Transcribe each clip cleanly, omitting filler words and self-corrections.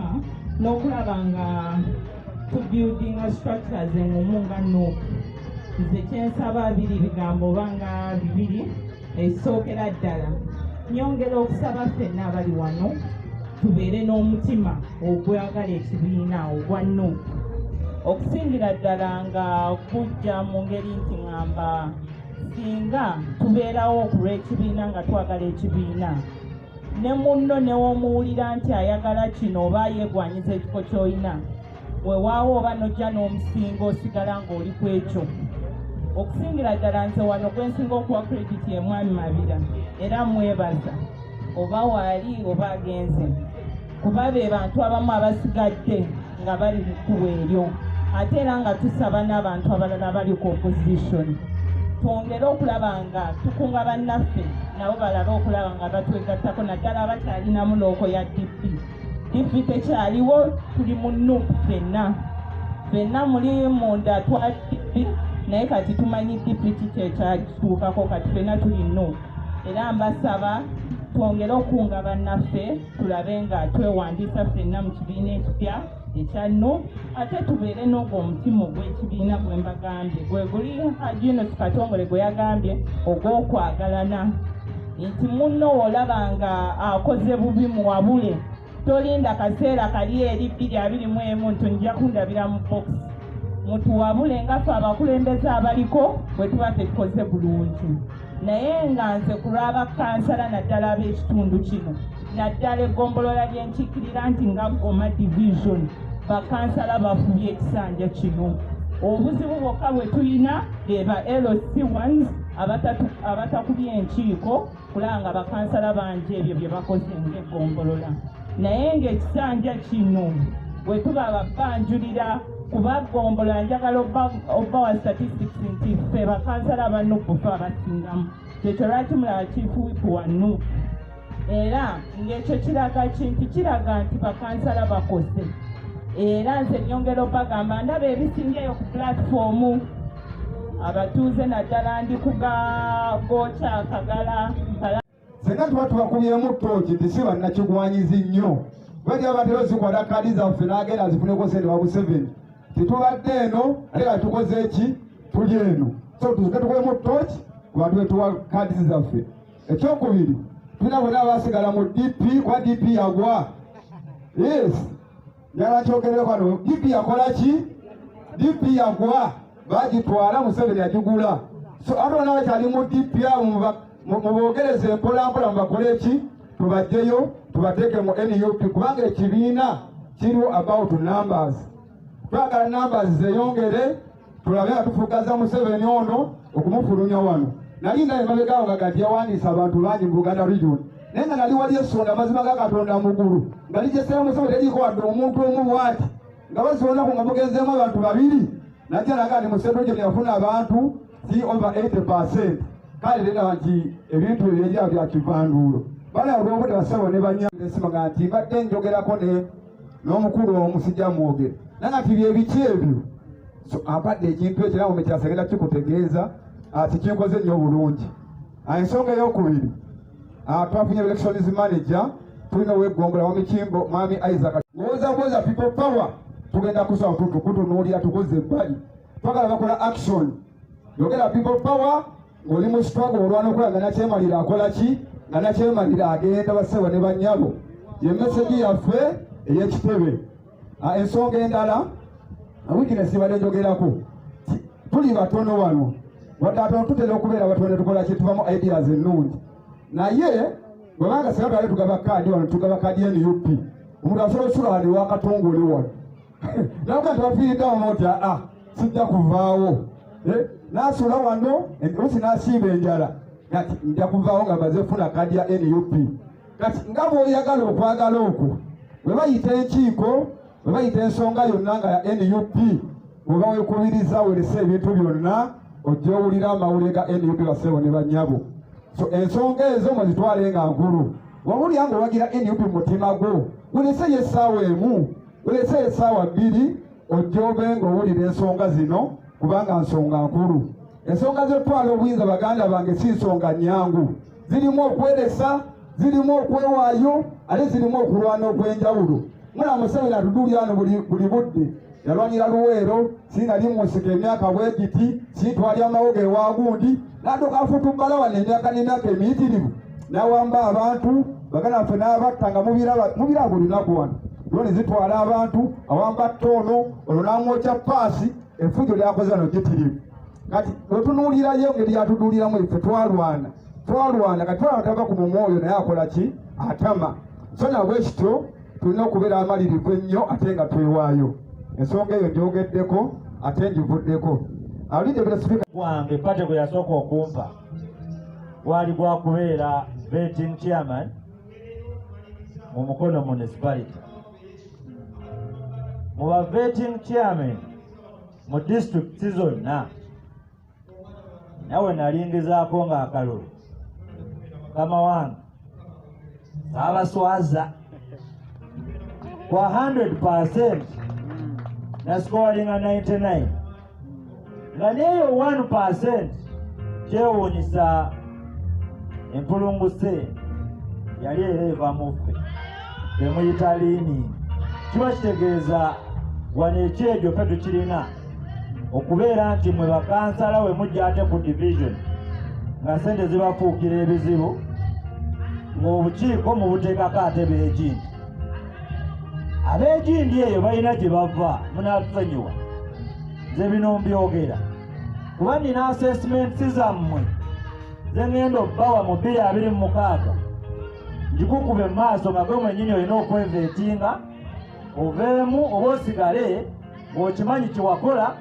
omutima n'okulaba nga tubuildinga structures engumu nga Nuupu. Nze kyensaba biri bigambo oba nga bibiri ekisookera ddala. Nyongera okusaba ffenna abali wano tubeere n'omutima ogwagala ekibiina ogwa Nuupu. Okusingira ddala nga kujja mu ngeri nti ngamba singa tubeerawo okulw'ekibiina nga twagala ekibiina, ne munno newomuwulira nti ayagala kino oba yeegwanyiza ekifo ky'olina, weewaawo oba nojja n'omusinga osigala ng'oli ku ekyo. Okusingira ddala nze wano gwensinga okuwa credit ye Mwami Mabira, era mwebaza oba waali oba agenze, kuba be bantu abamu abasigadde nga bali mu kkubo eryo, ate era nga tusaba n'abantu abalala bali ku opposition. Twongere okulaba nga tukunga bannaffe nabo balabe okulaba nga batwegattako, naddala abakyalinamu looko ya DP. DP tekyaliwo, tuli mu Nuupu ffenna muli munda twa DP, naye kati tumanyi DP kiki ekyatuukako, kati ffenna tuli Nuupu. Era mbasaba twongere okunga bannaffe tulabe nga twewandiisa ffenna mu kibiina ekipya ekya Nuupu, ate tubeere n'ogwo omutima ogw'ekibiina gwe mbagambye, gwe guli Agnes Katongole gwe yagambye ogw'okwagalana, nti munno olaba nga akoze bubi muwabule, tolinda kaseera kali eri 2021 nti nja kundabira mu box. Mutuwabule nga ffe abakulembeze abaliko bwe tuba tetukoze bulungi. Naye nga nze ku lw'abakansala naddala ab'ekitundu kino, naddala eggombolola ly'enkiikirira nti nga Goma division, bakansala bafubye ekisanja kino. Obuzibu bwokka bwe tulina beba LC1s abatakubye enkiiko kulaba nga bakansala bangi ebyo bye bakoze ng'eggombolola. Naye ng'ekisanja kino bwe tuba babanjulira kuba ggombolola, njagala obba wa statistics nti ffe bakansala ba Nuupu ffe abasingamu. Kyekyo lwaki mulaba Chief Whip wa Nuupu. Era ng'ekyo kiraga kinti kiraga nti bakansala bakoze. Era nze nyongera obagamba ndaba ebisingeyo ku platform abatuuze naddala ndi kugagocha Kagala Mpala. Senga tuba tubakubyemu ttooki nti si bannakigwanyizi nnyo. Bali abatera zikwata kaadi zaffe n'agenda azifuneko sente wa Museveni. Titubadde eno ate nga tukoze eki tuli eno. So tuzuke tukwemu ttooki ku bantu betuwa kaadi zaffe. Ekyokubiri tulina bonna abasigala mu DP kwa DP yagwa. Yes. Njagala kyogereko wano, DP yakola ki? DP yagwa, bagitwala Museveni yagigula. So ate bonna bakyali mu DP abo mubogereze mpolampola mubakole eki? Tubajjeyo tubateeke mu NUP kubanga ekibiina kiriwo about numbers. Twagala numbers zeyongere tulabe nga tufugaza Museveni ono okumufulunya wano. Nali ndaye mabegaawo nga gati yawandiisa abantu bangi mu Buganda region. Naye nga nali wali esonda amazima ga Katonda muggulu. Nga ligyesera Museveni teriko wadde omuntu omu bw'ati. Nga bazibonaku nga mugenzeemu abantu babiri. Najja naga nti Museveni gye yafuna abantu si over 80%. Kale lera nti ebintu ebyo bya kivanduulo. Bala olw'obudde basabo ne banyambe esimaga nti mbadde njogerako n'omukulu omusijja mwogere. Naye nti byebiki ebyo. So apadde ekintu ekyo nawe mekyasegenda kikutegeeza ati kinkoze nnyo bulungi. Ensonga ey'okubiri, twafunye elections manager, tulina ow'eggombolola Wamikimbo Mwami Isaac. Ng'owoza people power tugenda kusaba kutunuulira tukoze ebbali. Twagala bakola action. Yogera people power ng'oli mu struggle olwana okola nga nakyemalira akola ki? Nga nakyemalira agenda basebo ne bannyabo. Ye message yaffe ey'ekitebe. Ensonga endala Weakness badde njogerako. Tuli batono wano. Wadde atono tutera okubeera batono tukola kye tuvamu ideas ennungi. Naye bwebanga singa twali tugaba kaadi wano tugaba kaadi NUP. Omuntu asobola osula wano ewakatongole wano. Nakuga tebafiiriddawo noti sijja kuvaawo. N'asula wano oluusi n'asiiba enjala. Kati nja kuvaawo nga mbaze funa kaadi ya NUP. Kati nga bw'oyagala okwagala okwo bwe bayita enkiiko bwe bayita ensonga yonna nga ya NUP oba weekubiriza werese ebintu byonna ojja owulira amawulire ga NUP basebo ne bannyabo. So ensonga ezo mwezitwale nga nkulu. Wabulya ng'owagira NUP mu mutima gwo werese essaawa emu werese essaawa bbiri ojja obe ng'owulira ensonga zino kubanga nsonga nkulu. Ensonga z'otwala obuyinza baganda bange si nsonga nnyangu. Zirimu okweresa, zirimu okwewaayo, ate zirimu okulwana okw'enjawulo. mwana Museveni atudulira wano buli budde yalwanira Luweero sinali musika emyaka bwegiti sitwali amawoga ewa gundi n'adduka afutubbala wano emyaka n'emyaka emiyitirivu n'awamba abantu baganda ffe n'abattanga mubira buli lunaku wano loni zitwala abantu awamba ttono olwo n'amwokya paasi effujo lyakoze wano gitirivu kati wetunuulirayo engeri yatuduuliramu effe twalwana kati twalwana tava ku mumwoyo naye akola ki atama so nabwe kityo tulina okubeera amalirivu ennyo ate nga twewaayo ensonga eyo njogeddeko ate ngivuddeko wange pate gwe yasooka okumpa gwali gwakubeera vetting chairman mu Mukono municipality. Mu ba vetting chairman mu district zonna nawe nalingizaako ng'akalulu kama wange abaswaza kwa 100% na scoringa 99 nga neyo 1% kyewuunyisa empulunguse yali era eva muffe emuyita liini. Kiba kitegeeza wano ekyejo fe tukirina okubeera nti mwe bakansala we mujja ate ku division nga sente zibafuukira ebizibu ng'obukiiko mu buteekako ate beegindi. Abeegindi eyo balina gye bava munaatusonyiwa nze bino mbyogera kuba nina assessments zammwe ze ngenda obbawa mu 2026 ngikukube mu maaso nga gwe mwennyini olina okweveetinga oveemu oba osigale ng'okimanyi kiwakola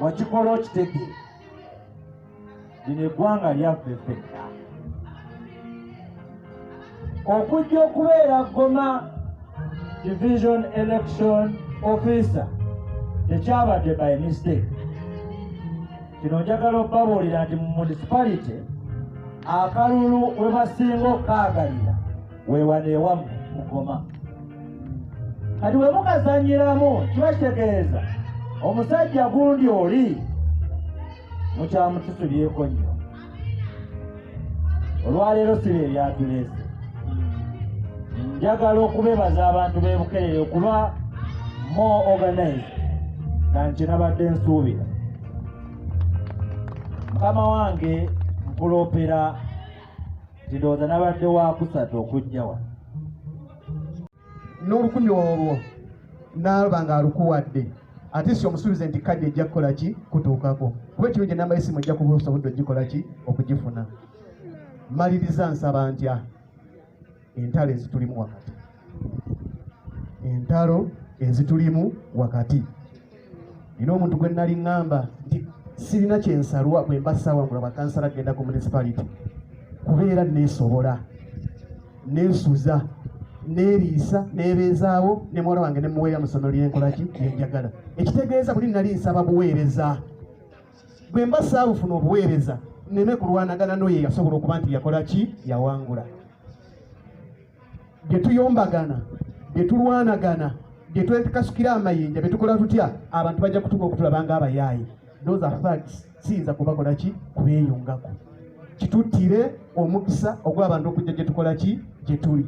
wakikola okitegere. Lino eggwanga lyaffe ffenna okujja okubeera Goma division election officer tekyabadde by mistake. Kino njagala okubabuulira nti mu municipality akalulu we basinga okukaagalira weewaneewamu mu Goma. Kati we mukazanyiramu kiba kitegeeza omusajja gundi oli mukyamutusubyeko nnyo. Olwaleero si bye byatuleese. Njagala okubeebaza abantu b'e Bukerere okuba more organized than kye nabadde nsuubira. Mukama wange mpuloopera ndowooza nabadde waakusatu okujja wano. N'olukumi olwo n'alaba ng'alukuwadde ate si omusuubize nti kadde ejja kukola ki kutuukako kuba ekiro gye namba y'essimu ejja kuba osobodde ogikola ki okugifuna. Maliriza nsaba ntya entalo ezitulimu wakati. Entalo ezitulimu wakati. Nina omuntu gwe nali ŋŋamba nti sirina kyensalwa bwe mba ssaawangula bakansala genda ku municipality kubeera neesobola neesuza neeriisa neebeezaawo ne muwala wange ne muweera mu ssomero lyenkola ki lyenjagala. Ekitegeeza buli nali nsaba buweereza bwe mba saabufuna obuweereza nneme kulwanagana n'oyo yasobola okuba nti yakola ki yawangula. Bye tuyombagana bye tulwanagana bye twekasukira amayinja bye tukola tutya abantu bajja kutuuka okutulaba ng'abayaayi. Those are facts. Siyinza kubakola ki kubeeyungako. Kituttire omukisa ogw'abantu okujja gye tukola ki gye tuli.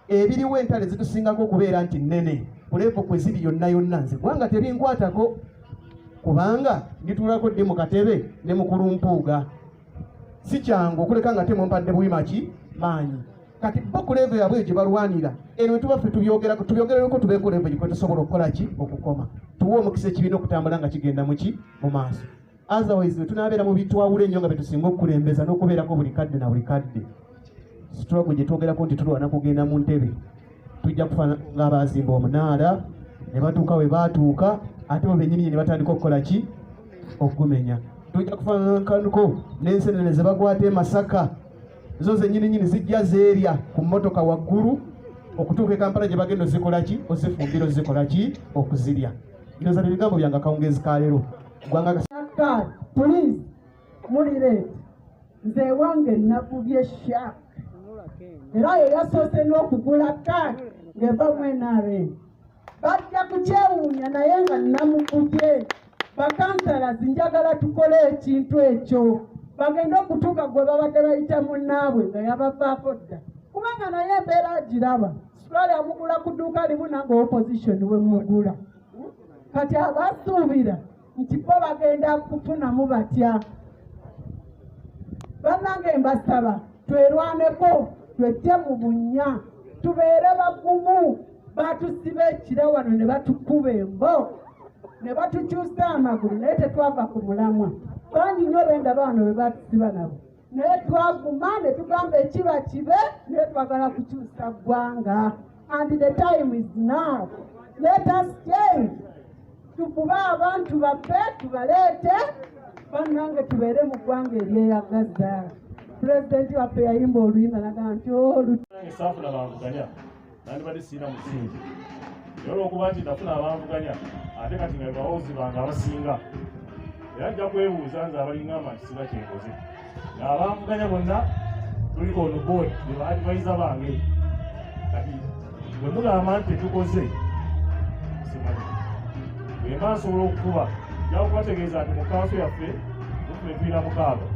Ebiriwo entalo zitusingako okubeera nti nnene kulevo kwe ziri yonna yonna nze kubanga tebinkwatako kubanga ndituulako ddi mu katebe ne mu kulumpuuga. Si kyangu okuleka nga temumpadde bwimaki maanyi. Kati bo kulevo yabwe gye balwanira eno tubaffe tubyogerako tubeeko levo gye tusobola okukola ki okukoma. Tuwe omukisa ekibiina okutambula nga kigenda muki mu maaso. Otherwise bwe tunaabeera mu bitwawula ennyo nga bye tusinga okukulembeza n'okubeerako buli kadde na buli kadde. Struggle gye twogerako nti tulwana kugenda mu ntebe tujja kufa ng'abaazimba omunaala ne batuuka we baatuuka ate bo bennyini ne batandika okukola ki okugumenya. Tujja kufa nkanuko n'ensenene ze bagwata e Masaka zo zennyininyini zijja zeerya ku mmotoka waggulu okutuuka e Kampala gye bagenda ozikola ki ozifumbira ozikola ki okuzirya. Ndowooza bye bigambo byange akawungeezi ka leero gwanga police mulire nze wange nakubye shark era yo yasoose n'okugula kaadi ng'eva mu NRA. Bajja kukyewuunya naye nga namukubye. Bakansala njagala tukole ekintu ekyo bagenda okutuuka gwe babadde bayita munnaabwe nga yabavaako dda kubanga naye embeera agiraba Australia mugula ku dduuka limu nange opposition we mugula. Kati abasuubira nti bo bagenda kufunamu batya. Bannange mbasaba twerwaneko twejje mu bunnya tubeere bagumu. Batusiba ekire wano ne batukuba embo ne batukyusa amagulu naye tetwava ku mulamwa. Bangi nnyo bendaba bano be batusiba nabo naye twaguma ne tugamba ekiba kibe naye twagala kukyusa ggwanga. And the time is now. Let us change. Tukuba abantu baffe tubaleete bannange tubeere mu ggwanga eryeyagaza. Pulezidenti waffe yayimba oluyimba nagaa nti saafuna bavuganya nandibadde siina musingi naye olwokuba nti nafuna abavuganya ate kati nga bawoozi bange abasinga era nja kwebuuza nze abalingamba nti siba kyenkoze ng'abavuganya bonna tuliko ono board be baadivaiza bange kati bwe mugamba nti tetukoze simanyi bwemba nsobola okukuba nja kubategeeza nti mu kanso yaffe tufune tulina mukaaga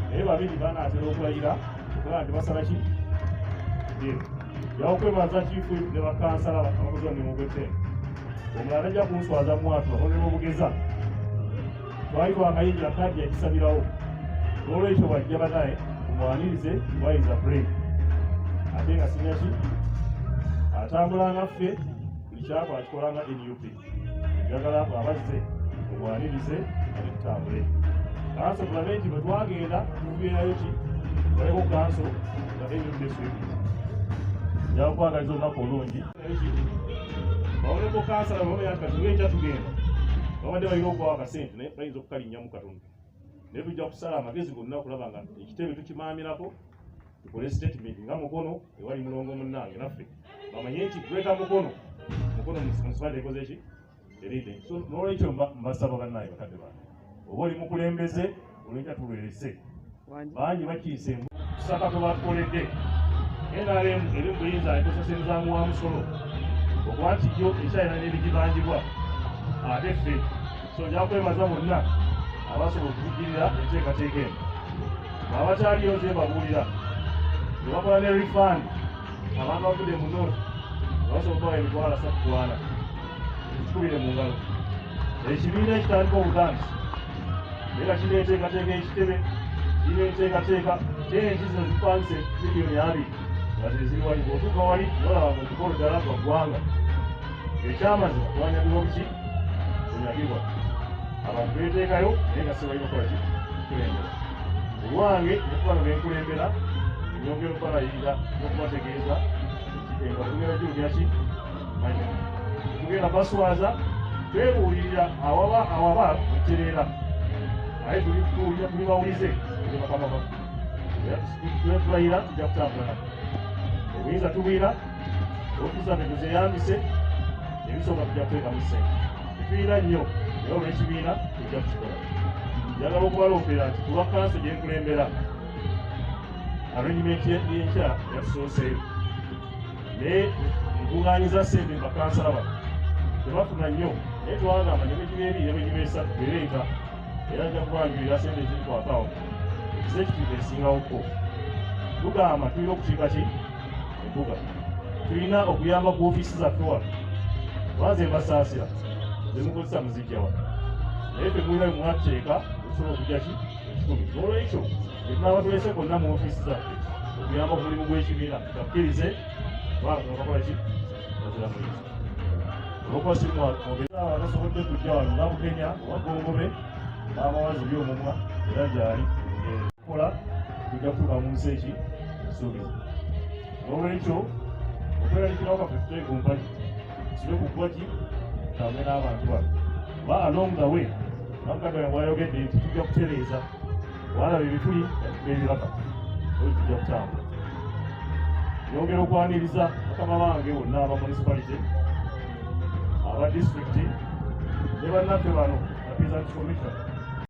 naye babiri banaatera okulayira okugaa nti basala ki yakwebaza kifu ne bakansala abakozi omulimu gw'ettendo omulala tajja kunswaza mwatu bakolera obugeza twalibwa akayingira kadi yakisabirawo n'olwekyo bajja banaye mumwanirize wayiza brave ate nga sinyaki atambula naffe buli kyakola kikolanga NUP njagala abazze mumwanirize ate tutambule kanso tulabe nti bwe twagenda tubeerayo ki baleko kanso nga NUP eswebiti yakwagaliza olunaku olungi bawoneko kansala bameyakatugenja tugenda babadde balina okubawa akasente naye bayinza okukalinnya katonda naye tujja kusala amagezi gonna okulaba nga ekitebe tukimaamirako tukole statement nga mukono ewali mulongo munnange naffe bamanye nti kuleta mukono munisipalite ekoze ki eride so n'olwekyo mbasaba bannaye bakadde bange oba oli mukulembeze olwekya tulwerese bangi bakiise tusaka kwe batukoledde NRM eri muyinza etosesenzamu wa musolo okuba nti yo ekyalina n'ebigibangibwa ate ffe so nja kwebaza bonna abasobola okuvugirira enteekateeka eno abakyaliyo ze babuulira ne bakola ne refund abantu bavudde mu nooti basobola okubawa emitwalo 3 ekikubire mu ngalo ekibiina ekitandika obutansi naye nga kirina enteekateeka ekitebe kirina enteekateeka kyenti zino zipangise miliyoni 2 nga teziri wali bw'otuuka wali olaba nga okikola ddala gwa ggwanga ekyamazima twanyagibwa buki tunyagibwa abantu beeteekayo naye nga sibalina okukola ki kulembera olwange nekubano benkulembera enyongera okubalayirira n'okubategeeza nga tugenda gyogera ki manya tugenda baswaza twebuulirira awaba mutereera naye tuli bawulize tuli bakama baffe era tulayira tujja kutambula obuyinza tubwira okuza netuzeyambise ebisooka tujja kuteekamu ssente tetuyira nnyo naye olw'ekibiina tujja kukikola njagala okubaloopera nti tulwa kanso gyenkulembera arrangement yenkya yatusooseeyo naye nkuŋŋaanyiza ssente bakansala bano tebafuna nnyo naye twagamba nebegibeeri nebegibeesa bereeta era nja kubanjulira ssente eziri ku akawunti ekisa ekitiibwa esingawoko tugamba tulina okukiika ki embuga tulina okuyamba ku ofiisi zaffe wano baze embasaasira zemukozesa muzijjawa naye temulina bemwateeka okusobola okujja ki ekikumi n'olwekyo etunaba tulese konna mu ofiisi zaffe okuyamba ku mulimu gw'ekibiina tukakkirize bakola ki bazira mulimu olwokuba simwogeza abatasobodde kujja wano nga Bukenya oba Gongobe n'abawazi by'omumwa era gyali kola tujja kutuuka mu nsi eki esuubiza n'olwekyo okweraliikirawo kaffe tuteekumpaki tusibe ku ggwaki tutambule n'abantu bano oba along the way namukadde wange bwayogedde nti tujja kutereeza walaba ebituli ebibaka oyo tujja kutambula yongera okwaniriza bakama bange bonna aba municipality aba disitulikiti ne bannaffe bano apeasant commission